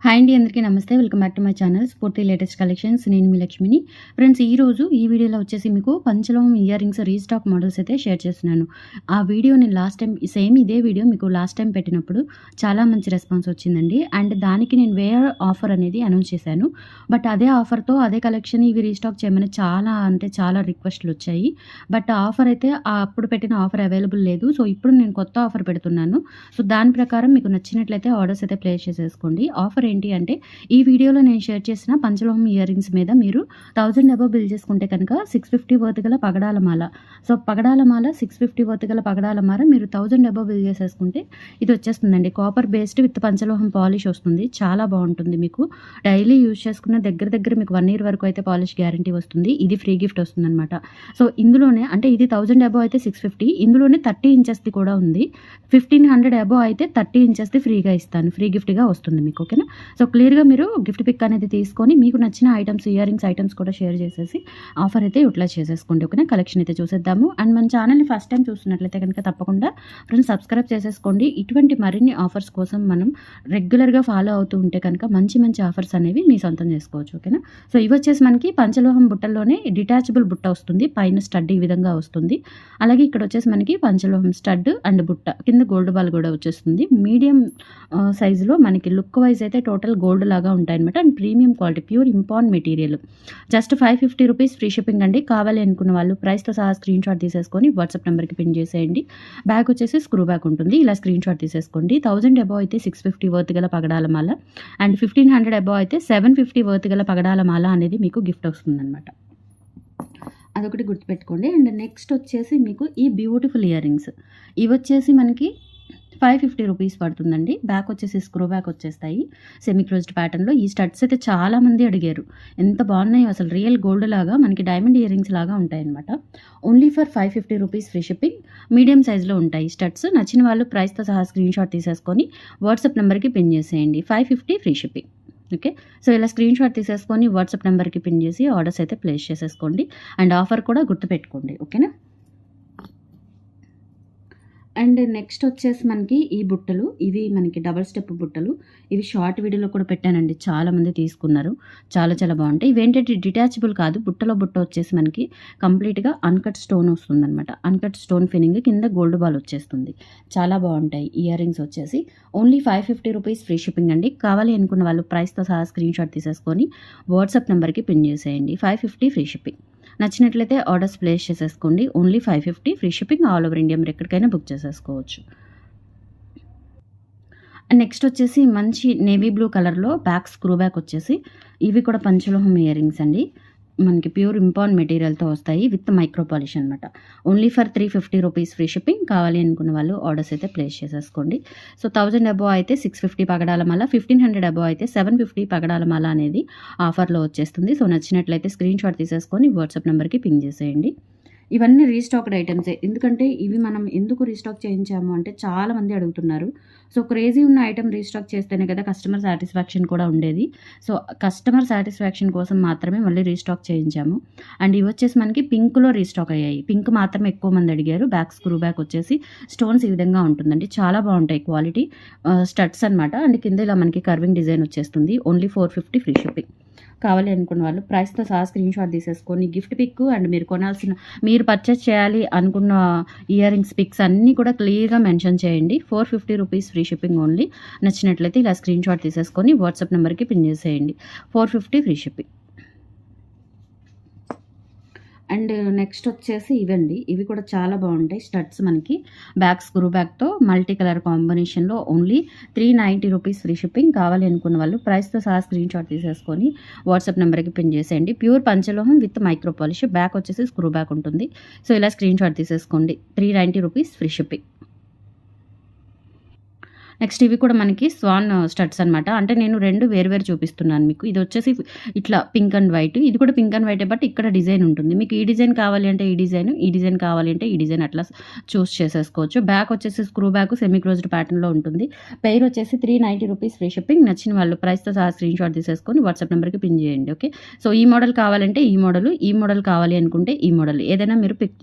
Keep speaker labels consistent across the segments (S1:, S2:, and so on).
S1: Hi అండి, అందరికీ నమస్తే. Welcome back to my channel స్ఫూర్తి లేటెస్ట్ కలెక్షన్స్. నేను మీ లక్ష్మిని. ఫ్రెండ్స్, ఈరోజు ఈ వీడియోలో వచ్చేసి మీకు పంచలోహం ఇయర్ రింగ్స్ రీస్టాక్ మోడల్స్ అయితే షేర్ చేస్తున్నాను. ఆ వీడియో నేను లాస్ట్ టైం సేమ్ ఇదే వీడియో మీకు లాస్ట్ టైం పెట్టినప్పుడు చాలా మంచి రెస్పాన్స్ వచ్చిందండి. అండ్ దానికి నేను వేరే ఆఫర్ అనేది అనౌన్స్ చేశాను. బట్ అదే ఆఫర్తో అదే కలెక్షన్ ఇవి రీస్టాక్ చేయమని చాలా రిక్వెస్ట్లు వచ్చాయి. బట్ ఆఫర్ అయితే అప్పుడు పెట్టిన ఆఫర్ అవైలబుల్ లేదు. సో ఇప్పుడు నేను కొత్త ఆఫర్ పెడుతున్నాను. సో దాని ప్రకారం మీకు నచ్చినట్లయితే ఆర్డర్స్ అయితే ప్లేస్ చేసేసుకోండి. ఆఫర్ ఏంటి అంటే, ఈ వీడియోలో నేను షేర్ చేసిన పంచలోహం ఇయర్ రింగ్స్ మీద మీరు 1000 అబవ్ బిల్ చేసుకుంటే కనుక 650 వర్త్ గల పగడాల మాల. సో పగడాల మాల 650 వర్త్ గల పగడాల మాల మీరు 1000 అబవ్ బిల్ చేసేసుకుంటే ఇది వచ్చేస్తుందండి. కాపర్ బేస్డ్ విత్ పంచలోహం పాలిష్ వస్తుంది. చాలా బాగుంటుంది. మీకు డైలీ యూజ్ చేసుకున్న దగ్గర మీకు 1 year వరకు అయితే పాలిష్ గ్యారంటీ వస్తుంది. ఇది ఫ్రీ గిఫ్ట్ వస్తుంది అనమాట. సో ఇందులోనే అంటే ఇది 1000 అబవ్ అయితే 650, ఇందులోనే 30 ఇంచెస్ది కూడా ఉంది. 1500 అబవ్ అయితే 30 ఇంచెస్ది ఫ్రీగా ఇస్తాను. ఫ్రీ గిఫ్ట్గా వస్తుంది మీకు. ఓకేనా? సో క్లియర్గా మీరు గిఫ్ట్ పిక్ అనేది తీసుకొని మీకు నచ్చిన ఐటమ్స్ ఇయర్ రింగ్స్ ఐటమ్స్ కూడా షేర్ చేసేసి ఆఫర్ అయితే యూటిలైజ్ చేసేసుకోండి. ఓకేనా? కలెక్షన్ అయితే చూసేద్దాము. అండ్ మన ఛానల్ని ఫస్ట్ టైం చూస్తున్నట్లయితే కనుక తప్పకుండా ఫ్రెండ్స్ సబ్స్క్రైబ్ చేసేసుకోండి. ఇటువంటి మరిన్ని ఆఫర్స్ కోసం మనం రెగ్యులర్గా ఫాలో అవుతూ ఉంటే కనుక మంచి ఆఫర్స్ అనేవి మీ సొంతం చేసుకోవచ్చు. ఓకేనా? సో ఇవి వచ్చేసి మనకి పంచలోహం బుట్టల్లోనే డిటాచబుల్ బుట్ట వస్తుంది. పైన స్టడ్ ఈ విధంగా వస్తుంది. అలాగే ఇక్కడ వచ్చేసి మనకి పంచలోహం స్టడ్ అండ్ బుట్ట కింద గోల్డ్ బాల్ కూడా వచ్చేస్తుంది. మీడియం సైజులో మనకి లుక్ వైజ్ అయితే టోటల్ గోల్డ్ లాగా ఉంటాయన్నమాట. And premium quality pure import material. Just 550 rupees free shipping అండి. కావాలి అనుకున్న వాళ్ళు ప్రైస్తో సహా స్క్రీన్ షాట్ తీసేసుకొని వాట్సాప్ నెంబర్కి పిన్ చేసేయండి. బ్యాగ్ వచ్చేసి స్క్రూ బ్యాగ్ ఉంటుంది. ఇలా స్క్రీన్ షాట్ తీసేసుకోండి. 1000 అబవ్ అయితే 650 వర్త్ గల పగడాల మాల అండ్ 1500 అబవ్ అయితే 750 వర్త్ గల పగడాల మాల అనేది మీకు గిఫ్ట్ వస్తుందన్నమాట. అదొకటి గుర్తుపెట్టుకోండి. అండ్ నెక్స్ట్ వచ్చేసి మీకు ఈ బ్యూటిఫుల్ ఇయర్ రింగ్స్ ఇవి వచ్చేసి మనకి 550 రూపీస్ పడుతుందండి. బ్యాక్ వచ్చేసి స్క్రూ బ్యాక్ వచ్చేస్తాయి సెమీ క్లోజ్డ్ ప్యాటర్న్లో. ఈ స్టడ్స్ అయితే చాలామంది అడిగారు. ఎంత బాగున్నాయో అసలు. రియల్ గోల్డ్ లాగా మనకి డైమండ్ ఇయర్ రింగ్స్ లాగా ఉంటాయి అనమాట. Only for 550 rupees free shipping. Medium సైజ్లో ఉంటాయి స్టడ్స్. నచ్చిన వాళ్ళు ప్రైస్తో సహా స్క్రీన్ షాట్ తీసేసుకొని వాట్సాప్ నెంబర్కి పిన్ చేసేయండి. 550 ఫ్రీ షిప్పింగ్. ఓకే? సో ఇలా స్క్రీన్ షాట్ తీసేసుకొని వాట్సాప్ నెంబర్కి పిన్ చేసి ఆర్డర్స్ అయితే ప్లేస్ చేసేసుకోండి. అండ్ ఆఫర్ కూడా గుర్తుపెట్టుకోండి. ఓకేనా? అండ్ నెక్స్ట్ వచ్చేసి మనకి ఈ బుట్టలు ఇవి మనకి డబల్ స్టెప్ బుట్టలు. ఇవి షార్ట్ వీడియోలో కూడా పెట్టానండి. చాలామంది తీసుకున్నారు. చాలా బాగుంటాయి. ఇవేంటంటే డిటాచబుల్ కాదు. బుట్టలో బుట్ట వచ్చేసి మనకి కంప్లీట్గా అన్కట్ స్టోన్ వస్తుందన్నమాట. అన్కట్ స్టోన్ ఫినింగ్ కింద గోల్డ్ బాల్ వచ్చేస్తుంది. చాలా బాగుంటాయి ఇయర్ రింగ్స్ వచ్చేసి. ఓన్లీ 550 రూపీస్ ఫ్రీ షిప్పింగ్ అండి. కావాలి అనుకున్న వాళ్ళు ప్రైస్తో సహా స్క్రీన్ షాట్ తీసేసుకొని వాట్సాప్ నెంబర్కి పిన్ చేసేయండి. 550 ఫ్రీ షిప్పింగ్. నచ్చినట్లయితే ఆర్డర్స్ ప్లేస్ చేసేసుకోండి. Only 550 free shipping. All over India మీరు ఎక్కడికైనా బుక్ చేసేసుకోవచ్చు. అండ్ నెక్స్ట్ వచ్చేసి మంచి నేవీ బ్లూ కలర్లో బ్యాక్ స్క్రూ బ్యాక్ వచ్చేసి ఇవి కూడా పంచలోహం ఇయర్ రింగ్స్ అండి. మనకి ప్యూర్ ఇంపార్ట్ మెటీరియల్తో వస్తాయి విత్ మైక్రో పాలిష్ అనమాట. Only for 350 rupees free shipping. కావాలి అనుకున్న వాళ్ళు ఆర్డర్స్ అయితే ప్లేస్ చేసేసుకోండి. సో 1000 అబవ్ అయితే 650 పగడాల మాల, 1500 అబవ్ అయితే 750 పగడాల మాల అనేది ఆఫర్లో వచ్చేస్తుంది. సో నచ్చినట్లయితే స్క్రీన్ షాట్ తీసేసుకొని వాట్సాప్ నెంబర్కి పింగ్ చేసేయండి. ఇవన్నీ రీస్టాక్డ్ ఐటమ్సే. ఎందుకంటే ఇవి మనం ఎందుకు రీస్టాక్ చేయించాము అంటే చాలామంది అడుగుతున్నారు. సో క్రేజీ ఉన్న ఐటమ్ రీస్టాక్ చేస్తేనే కదా కస్టమర్ సాటిస్ఫాక్షన్ కూడా ఉండేది. సో కస్టమర్ సాటిస్ఫాక్షన్ కోసం మాత్రమే మళ్ళీ రీస్టాక్ చేయించాము. అండ్ ఇవి వచ్చేసి మనకి పింక్లో రీస్టాక్ అయ్యాయి. పింక్ మాత్రమే ఎక్కువ మంది అడిగారు. బ్యాక్ స్క్రూ బ్యాక్ వచ్చేసి స్టోన్స్ ఈ విధంగా ఉంటుందండి. చాలా బాగుంటాయి క్వాలిటీ స్టడ్స్ అనమాట. అండ్ కింద ఇలా మనకి కర్వింగ్ డిజైన్ వచ్చేస్తుంది. Only 450 free shipping. కావాలి అనుకున్న వాళ్ళు ప్రైస్తో సహా స్క్రీన్ షాట్ తీసేసుకొని గిఫ్ట్ పిక్ అండ్ మీరు పర్చేస్ చేయాలి అనుకున్న ఇయర్ రింగ్స్ పిక్స్ అన్నీ కూడా క్లియర్గా మెన్షన్ చేయండి. 450 రూపీస్ ఫ్రీ షిప్పింగ్ ఓన్లీ. నచ్చినట్లయితే ఇలా స్క్రీన్ షాట్ తీసేసుకొని వాట్సాప్ నెంబర్కి పిన్ చేసేయండి. 450 ఫ్రీ షిప్పింగ్. అండ్ నెక్స్ట్ వచ్చేసి ఇవండి. ఇవి కూడా చాలా బాగుంటాయి స్టడ్స్. మనకి బ్యాక్ స్క్రూ బ్యాక్తో మల్టీ కలర్ కాంబినేషన్లో ఓన్లీ 390 రూపీస్ ఫ్రీ షిప్పింగ్. కావాలి అనుకున్న వాళ్ళు ప్రైస్తో సహా స్క్రీన్ షాట్ తీసేసుకొని వాట్సాప్ నెంబర్కి పిన్ చేసేయండి. ప్యూర్ పంచలోహం విత్ మైక్రో పాలిష్. బ్యాక్ వచ్చేసి స్క్రూ బ్యాక్ ఉంటుంది. సో ఇలా స్క్రీన్ షాట్ తీసేసుకోండి. 390 రూపీస్ ఫ్రీ షిప్పింగ్. నెక్స్ట్ ఇవి కూడా మనకి స్వాన్ స్టడ్స్ అనమాట. అంటే నేను రెండు వేరు చూపిస్తున్నాను మీకు. ఇది వచ్చేసి ఇట్లా పింక్ అండ్ వైట్. ఇది కూడా పింక్ అండ్ వైటే, బట్ ఇక్కడ డిజైన్ ఉంటుంది. మీకు ఈ డిజైన్ కావాలి అంటే ఈ డిజైన్ కావాలి అంటే ఈ డిజైన్ అట్లా చూస్ చేసేసుకోవచ్చు. బ్యాక్ వచ్చేసి స్క్రూ బ్యాక్ సెమీ క్లోజ్డ్ ప్యాటర్న్లో ఉంటుంది. పెయిర్ వచ్చేసి 390 రూపీస్ ఫ్రీ షిప్పింగ్. నచ్చిన వాళ్ళు ప్రైస్తో సహా స్క్రీన్ షాట్ తీసేసుకొని వాట్సాప్ నెంబర్కి పిన్ చేయండి. ఓకే? సో ఈ మోడల్ కావాలంటే ఈ మోడల్ కావాలి అనుకుంటే ఈ మోడల్ ఏదైనా మీరు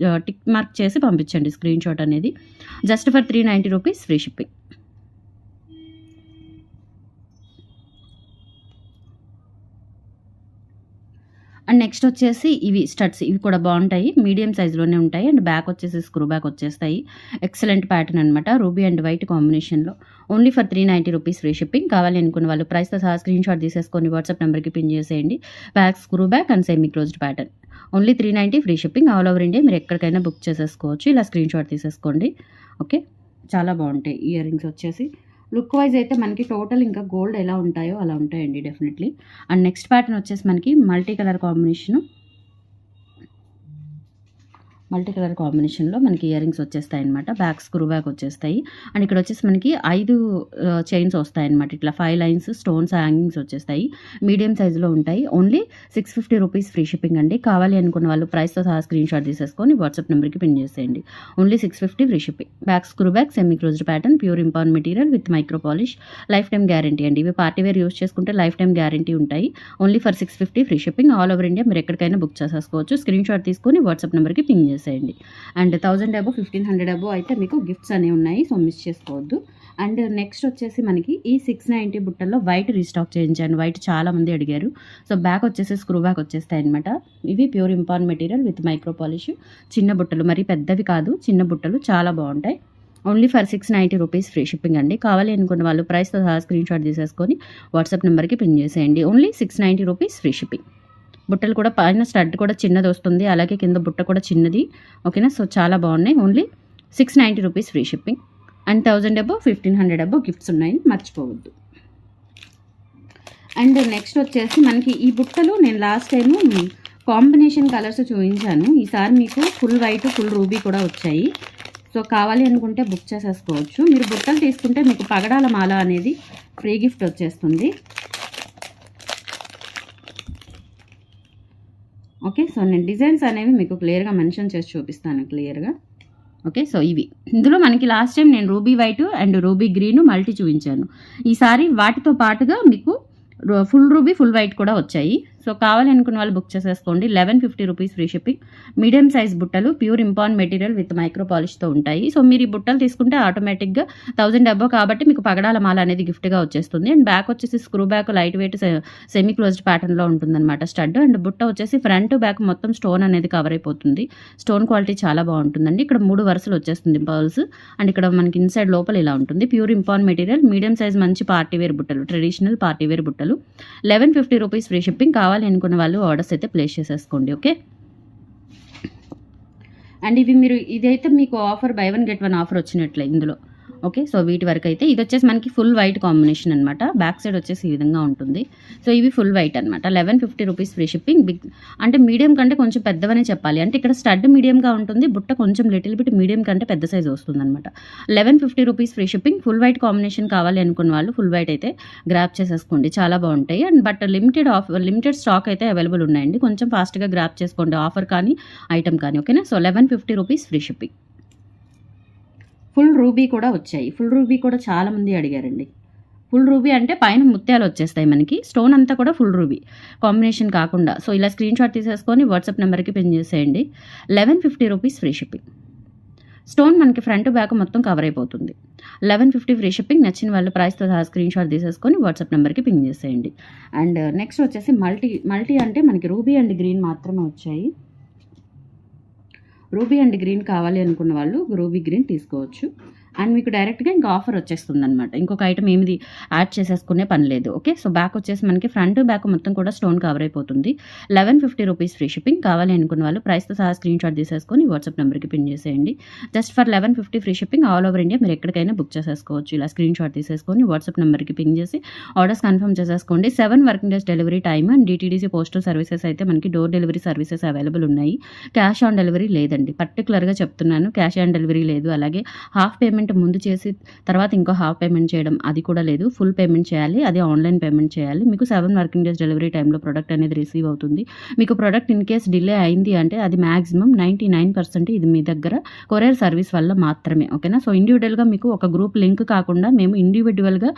S1: టిక్ మార్క్ చేసి పంపించండి స్క్రీన్ షాట్ అనేది. Just for 390 rupees free shipping. And next వచ్చేసి ఇవి స్టడ్స్, ఇవి కూడా బాగుంటాయి, మీడియం సైజులోనే ఉంటాయి. అండ్ బ్యాక్ వచ్చేసి స్క్రూ బ్యాక్ వచ్చేస్తాయి. ఎక్సలెంట్ ప్యాటర్న్ అనమాట, రూబీ అండ్ వైట్ కాంబినేషన్లో. Only for 390 rupees free shipping. కావాలి అనుకున్న వాళ్ళు ప్రైస్తో సహా స్క్రీన్ షాట్ తీసేసుకొని వాట్సాప్ నెంబర్కి పిన్ చేసేయండి. Back screw back and semi closed pattern. Only 390 free shipping. All over India మీరు ఎక్కడికైనా బుక్ చేసేసుకోవచ్చు. ఇలా స్క్రీన్ షాట్ తీసేసుకోండి. ఓకే, చాలా బాగుంటాయి ఇయర్ రింగ్స్ వచ్చేసి. లుక్ వైజ్ అయితే మనకి టోటల్ ఇంకా గోల్డ్ ఎలా ఉంటాయో అలా ఉంటాయండి డెఫినెట్లీ. అండ్ నెక్స్ట్ ప్యాటర్న్ వచ్చేసి మనకి మల్టీ కలర్ కాంబినేషన్లో మనకి ఇయర్ రింగ్స్ వచ్చేస్తాయి అనమాట. బ్యాక్ స్క్రూ బ్యాక్ వచ్చేస్తాయి. అండ్ ఇక్కడ వచ్చేసి మనకి 5 చైన్స్ వస్తాయి అనమాట. ఇట్లా 5 లైన్స్ స్టోన్స్ హ్యాంగింగ్స్ వచ్చేస్తాయి. మీడియం సైజులో ఉంటాయి. ఓన్లీ 650 రూపీస్ ఫ్రీ షిప్పింగ్ అండి. కావాలి అనుకున్న వాళ్ళు ప్రైస్తో సహా స్క్రీన్ షాట్ తీసేసుకొని వాట్సాప్ నెంబర్కి పిన్ చేసేయండి. Only 650 free shipping. Back screw back semi closed pattern, pure ఇంపార్న్ material with micro polish, lifetime guarantee అండి. ఇవి పార్టీ వేర్ యూస్ చేసుకుంటే లైఫ్ టైమ్ గ్యారంటీ ఉంటాయి. Only for 650 free shipping. All over India మీరు ఎక్కడికైనా book చేసేసుకోవచ్చు. Screenshot తీసుకొని WhatsApp నెంబర్కి పిన్ చేసేయండి. అండ్ 1000 అబో 1500 అబో అయితే మీకు గిఫ్ట్స్ అనేవి ఉన్నాయి, సో మిస్ చేసుకోవద్దు. అండ్ నెక్స్ట్ వచ్చేసి మనకి ఈ 690 బుట్టల్లో వైట్ రీస్టాక్ చేయించాను. వైట్ చాలా మంది అడిగారు. సో బ్యాక్ వచ్చేసి స్క్రూ బ్యాక్ వచ్చేస్తాయి అనమాట. ఇవి ప్యూర్ ఇంపార్న్ మెటీరియల్ విత్ మైక్రో పాలిష్, చిన్న బుట్టలు, మరి పెద్దవి కాదు, చిన్న బుట్టలు, చాలా బాగుంటాయి. Only for 690 rupees free shipping అండి. కావాలి అనుకున్న వాళ్ళు ప్రైస్తో సహా స్క్రీన్ షాట్ తీసేసుకొని వాట్సాప్ నెంబర్కి పిన్ చేసేయండి. Only 690 rupees free shipping. బుట్టలు కూడా పైన స్టడ్ కూడా చిన్నది వస్తుంది, అలాగే కింద బుట్ట కూడా చిన్నది. ఓకేనా, సో చాలా బాగున్నాయి. Only 690 rupees free shipping. And 1000 above 1500 above gifts ఉన్నాయి, మర్చిపోవద్దు. అండ్ నెక్స్ట్ వచ్చేసి మనకి ఈ బుట్టలు నేను లాస్ట్ టైము కాంబినేషన్ కలర్స్ చూపించాను. ఈసారి మీకు ఫుల్ వైట్ ఫుల్ రూబీ కూడా వచ్చాయి. సో కావాలి అనుకుంటే బుక్ చేసేసుకోవచ్చు. మీరు బుట్టలు తీసుకుంటే మీకు పగడాల మాల అనేది ఫ్రీ గిఫ్ట్ వచ్చేస్తుంది. ఓకే, సో నేను డిజైన్స్ అనేవి మీకు క్లియర్గా మెన్షన్ చేసి చూపిస్తాను క్లియర్గా. ఓకే, సో ఇవి ఇందులో మనకి లాస్ట్ టైం నేను ruby white and ruby green multi చూపించాను. ఈసారి వాటితో పాటుగా మీకు ఫుల్ రూబీ ఫుల్ వైట్ కూడా వచ్చాయి. సో కావాలి అనుకున్న వాళ్ళు బుక్ చేసేసుకోండి. 1150 rupees free shipping. Medium size బుట్టలు, ప్యూర్ ఇంపార్న్ మెటీరియల్ విత్ మైక్రో పాలిష్తో ఉంటాయి. సో మీరు ఈ బుట్టలు తీసుకుంటే ఆటోమేటిక్గా 1000 అబ్బో కాబట్టి మీకు పగడాల మాల అనేది గిఫ్ట్గా వచ్చేస్తుంది. అండ్ బ్యాక్ వచ్చేసి screw back light weight semi closed ప్యాటర్న్లో ఉంటుందన్నమాట స్టడ్. అండ్ బుట్ట వచ్చేసి ఫ్రంట్ బ్యాక్ మొత్తం స్టోన్ అనేది కవర్ అయిపోతుంది. స్టోన్ క్వాలిటీ చాలా బాగుంటుందండి. ఇక్కడ 3 వరుసలు వచ్చేస్తుంది పర్ల్స్. అండ్ ఇక్కడ మనకి ఇన్సైడ్ లోపల ఇలా ఉంటుంది. ప్యూర్ ఇంపార్న్ మెటీరియల్, మీడియం సైజ్ మంచి పార్టీ వేర్ బుట్టలు, ట్రెడిషనల్ పార్టీ వేర్ బుట్టలు. 1150 రూపీస్ ఫ్రీ షిప్పింగ్. కావాలి అనుకున్న వాళ్ళు ఆర్డర్స్ అయితే ప్లేస్ చేసేసుకోండి. ఓకే, అండ్ ఇవి మీరు ఇదైతే మీకు ఆఫర్ బై 1 get 1 ఆఫర్ వచ్చినట్లే ఇందులో. ఓకే, సో వీటి వరకు అయితే ఇది వచ్చేసి మనకి ఫుల్ వైట్ కాంబినేషన్ అనమాట. బ్యాక్ సైడ్ వచ్చేసి ఈ విధంగా ఉంటుంది. సో ఇవి ఫుల్ వైట్ అనమాట. 1150 రూపీస్ ఫ్రీ షిప్పింగ్. బిగ్ అంటే మీడియం కంటే కొంచెం పెద్దవనే చెప్పాలి. అంటే ఇక్కడ స్టడ్ మీడియంగా ఉంటుంది, బుట్ట కొంచెం లిటిల్ బిట్ మీడియం కంటే పెద్ద సైజ్ వస్తుంది అనమాట. 1150 rupees free shipping. Full white combination కావాలి అనుకున్న వాళ్ళు ఫుల్ వైట్ అయితే గ్రాప్ చేసేసుకోండి, చాలా బాగుంటాయి. అండ్ బట్ లిమిటెడ్ స్టాక్ అయితే అవైలబుల్ ఉన్నాయండి. కొంచెం ఫాస్ట్గా గ్రాప్ చేసుకోండి, ఆఫర్ కానీ ఐటమ్ కానీ. ఓకేనా, so 1150 rupees free shipping. Full ruby కూడా వచ్చాయి. ఫుల్ రూబీ కూడా చాలామంది అడిగారండి. ఫుల్ రూబీ అంటే పైన ముత్యాలు వచ్చేస్తాయి మనకి, స్టోన్ అంతా కూడా ఫుల్ రూబీ కాంబినేషన్ కాకుండా. సో ఇలా స్క్రీన్ షాట్ తీసేసుకొని వాట్సాప్ నెంబర్కి పిన్ చేసేయండి. 1150 రూపీస్ ఫ్రీ షిప్పింగ్. స్టోన్ మనకి ఫ్రంట్ బ్యాక్ మొత్తం కవర్ అయిపోతుంది. 1150 ఫ్రీ షిప్పింగ్. నచ్చిన వాళ్ళు ప్రైస్తో సహా స్క్రీన్ షాట్ తీసేసుకొని వాట్సాప్ నెంబర్కి పిన్ చేసేయండి. అండ్ నెక్స్ట్ వచ్చేసి మల్టీ అంటే మనకి రూబీ అండ్ గ్రీన్ మాత్రమే వచ్చాయి. రూబీ అండ్ గ్రీన్ కావాలి అనుకున్న వాళ్ళు రూబీ గ్రీన్ తీసుకోవచ్చు. అండ్ మీకు డైరెక్ట్గా ఇంకా ఆఫర్ వచ్చేస్తుంది అనమాట. ఇంకొక ఐటమ్ ఏమిది యాడ్ చేసేసుకునే పని లేదు. ఓకే, సో బ్యాక్ వచ్చేసి మనకి ఫ్రంట్ బ్యాక్ మొత్తం కూడా స్టోన్ కవర్ అయిపోతుంది. 1150 రూపీస్ ఫ్రీ షిప్పింగ్. కావాలి అనుకున్న వాళ్ళు ప్రైస్తో సహా స్క్రీన్ షాట్ తీసేసుకొని వాట్సాప్ నెంబర్కి పిన్ చేసేయండి. Just for 1150 free shipping. All over India మీరు ఎక్కడికైనా బుక్ చేసేసుకోవచ్చు. ఇలా స్క్రీన్ షాట్ తీసేసుకొని వాట్సాప్ నెంబర్కి పిన్ చేసి ఆర్డర్స్ కన్ఫర్మ్ చేసేసుకోండి. 7 working days delivery time. And DTDC postal services అయితే మనకి డోర్ డెలివరీ సర్వీసెస్ అవైలబుల్ ఉన్నాయి. క్యాష్ ఆన్ డెలివరీ లేదండి, పర్టికులర్గా చెప్తున్నాను. క్యాష్ ఆన్ డెలివరీ లేదు. అలాగే హాఫ్ పేమెంట్ ముందు చేసి తర్వాత ఇంకో హాఫ్ పేమెంట్ చేయడం అది కూడా లేదు. ఫుల్ పేమెంట్ చేయాలి, అది ఆన్లైన్ పేమెంట్ చేయాలి. మీకు 7 వర్కింగ్ డేస్ డెలివరీ టైంలో ప్రోడక్ట్ అనేది రిసీవ్ అవుతుంది. మీకు ప్రోడక్ట్ ఇన్ కేస్ డిలే అయింది అంటే అది మ్యాక్సిమం 99% ఇది మీ దగ్గర కొరియర్ సర్వీస్ వల్ల మాత్రమే. ఓకేనా, సో ఇండివిజువల్గా మీకు ఒక గ్రూప్ లింక్ కాకుండా మేము ఇండివిజువల్గా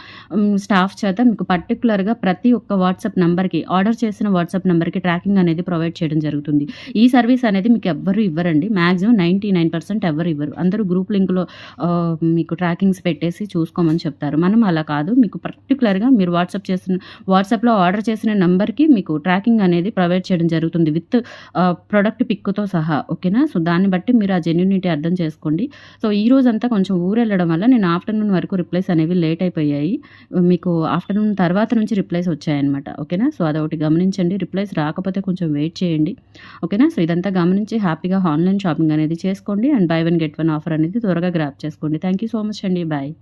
S1: స్టాఫ్ చేత మీకు పర్టికులర్గా ప్రతి ఒక్క వాట్సాప్ నెంబర్కి, ఆర్డర్ చేసిన వాట్సాప్ నెంబర్కి ట్రాకింగ్ అనేది ప్రొవైడ్ చేయడం జరుగుతుంది. ఈ సర్వీస్ అనేది మీకు ఎవ్వరు ఇవ్వరండి. మ్యాక్సిమం 99% ఎవరు ఇవ్వరు. అందరూ గ్రూప్ లింక్లో మీకు ట్రాకింగ్స్ పెట్టేసి చూసుకోమని చెప్తారు. మనం అలా కాదు. మీకు పర్టిక్యులర్‌గా మీరు వాట్సాప్‌లో ఆర్డర్ చేసిన నంబర్‌కి మీకు ట్రాకింగ్ అనేది ప్రొవైడ్ చేయడం జరుగుతుంది. విత్ ప్రొడక్ట్ పిక్‌తో సహా. ఓకేనా? సో, దాన్ని బట్టి మీరు ఆ జెన్యూనిటీ అర్థం చేసుకోండి. సో, ఈ రోజంతా కొంచెం ఊరెళ్ళడం వల్ల నేను ఆఫ్టర్‌నూన్ వరకు రిప్లైస్ అనేవి లేట్ అయిపోయాయి. మీకు ఆఫ్టర్‌నూన్ తర్వాత నుంచి రిప్లైస్ వచ్చాయన్నమాట. ఓకేనా? సో, అదొకటి గమనించండి. రిప్లైస్ రాకపోతే కొంచెం వెయిట్ చేయండి. ఓకేనా? సో, ఇదంతా గమనించి హ్యాపీగా ఆన్‌లైన్ షాపింగ్ అనేది చేసుకోండి. And by one get one offer అనేది త్వరగా గ్రాబ్ చేసుకోండి. థాంక్ యూ సో మచ్ అండి. బాయ్.